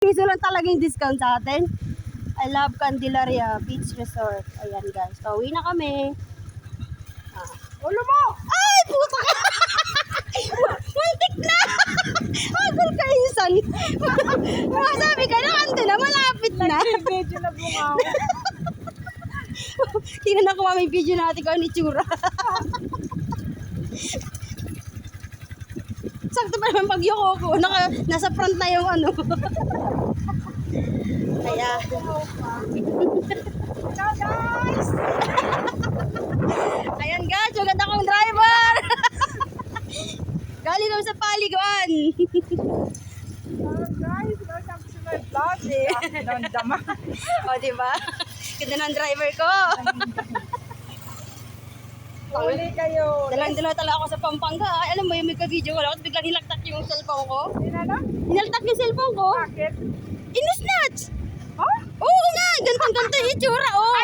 Piso lang talagang discount sa atin. I love Candelaria Beach Resort. Ayan guys, pauwi na kami. Ulo mo! Ay, puta ka! Muntik na! Agol ka insan. Masabi ka na, ando na, malapit na. Medyo na bungaw. Tingnan na kung may video natin kung ano itsura. Sakto pa naman pag yuko ko. Nasa front na yung ano. Kaya. Ciao guys! Ayan guys, maganda kong driver. Galing kami sa paliguan. Guys, welcome to my vlog. Nandama. O, diba? Ganda ng driver ko. Uli kayo. Dalang-dala talaga ako sa Pampanga. Ay, alam mo yung may ka-video ko lang. Tapos biglang hilaktak yung cellphone ko. Sinala? Hinaltak yung cellphone ko. Bakit? Inusnatch. Oh? Oo nga, ganito yung itsura. Oh.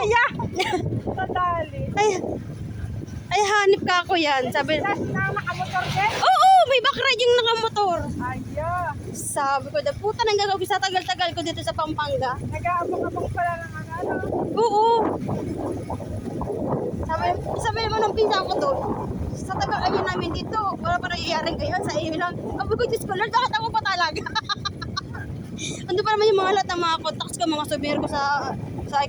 Sadali. Ay, hanip ka ako yan. Sabi, Last na nakamotor din? oo, may backride yung nakamotor. Aya. Sabi ko, puta nang gagawin sa tagal-tagal ko dito sa Pampanga. Nag-aabang-abang pala ng ano. Oo. Sabi naman ng pinsan ko to, sa taga-ayan namin dito, wala pa nangyayari ngayon sa iyo lang. Sabi ko, Diyos ko, Lord, bakit ako pa talaga? Ando pa naman yung mga lahat ng mga contacts ko, mga souvenir ko sa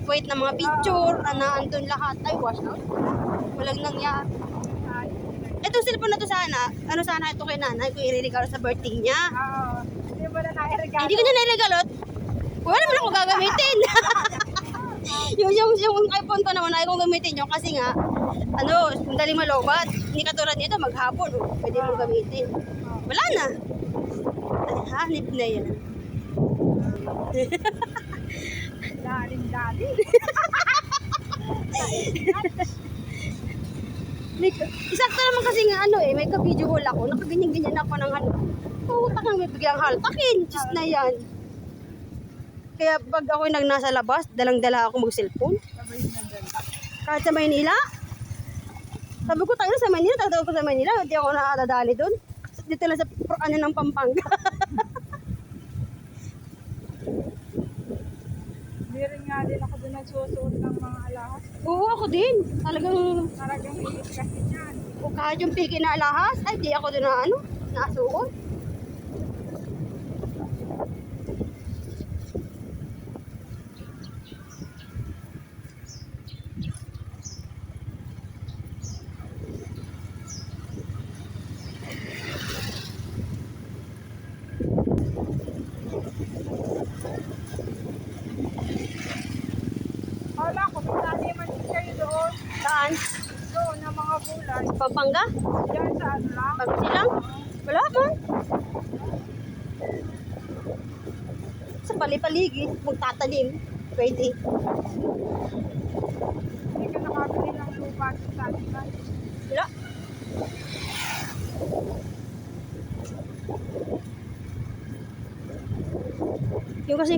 Kuwait na mga picture, na andun lahat. Ay, wash out. Walang nangyari. Ay. Itong cellphone na to sana, ano sana ito kay nanay, kung i-regalo sa birthday niya. Oo. Hindi mo na nairegalo. Hindi ko niya nairegalot. Wala naman ako gagamitin. yung iPhone ko naman ay kung gamitin nyo kasi nga, ano, dali malobat. Hindi katulad nito, maghapon, pwede mong gamitin. Wala na. Hanip na yan. Daling-daling. Isakto naman kasi nga ano may ka-video wall ako, nakaganyan-ganyan ako ng ano. Puta kang may biglang haltakin, just na yan. Kaya pag ako nasa labas, dalang-dala ako mag-cellphone. Sabay na dala. Kahit sa Maynila. Sabi ko tayo sa Maynila, tatawag ko sa Maynila, hindi ako nakadadali doon. Dito lang sa ano ng Pampanga. Hindi rin nga din ako doon nagsusuot ng mga alahas. Oo, ako din. Talagang, Talagang higit kasi niyan. kahit yung piki na alahas, ay di ako doon na ano, nasuot. Wala ko, may man din kayo doon. Saan? Doon, ng mga gulay. Pampanga? Diyan sa ano lang. Pagsi lang? Wala ka. Sa palipaligid, magtatanim. Pwede. Hindi ka nakabili ng lupa sa taliban. Wala. Yung kasi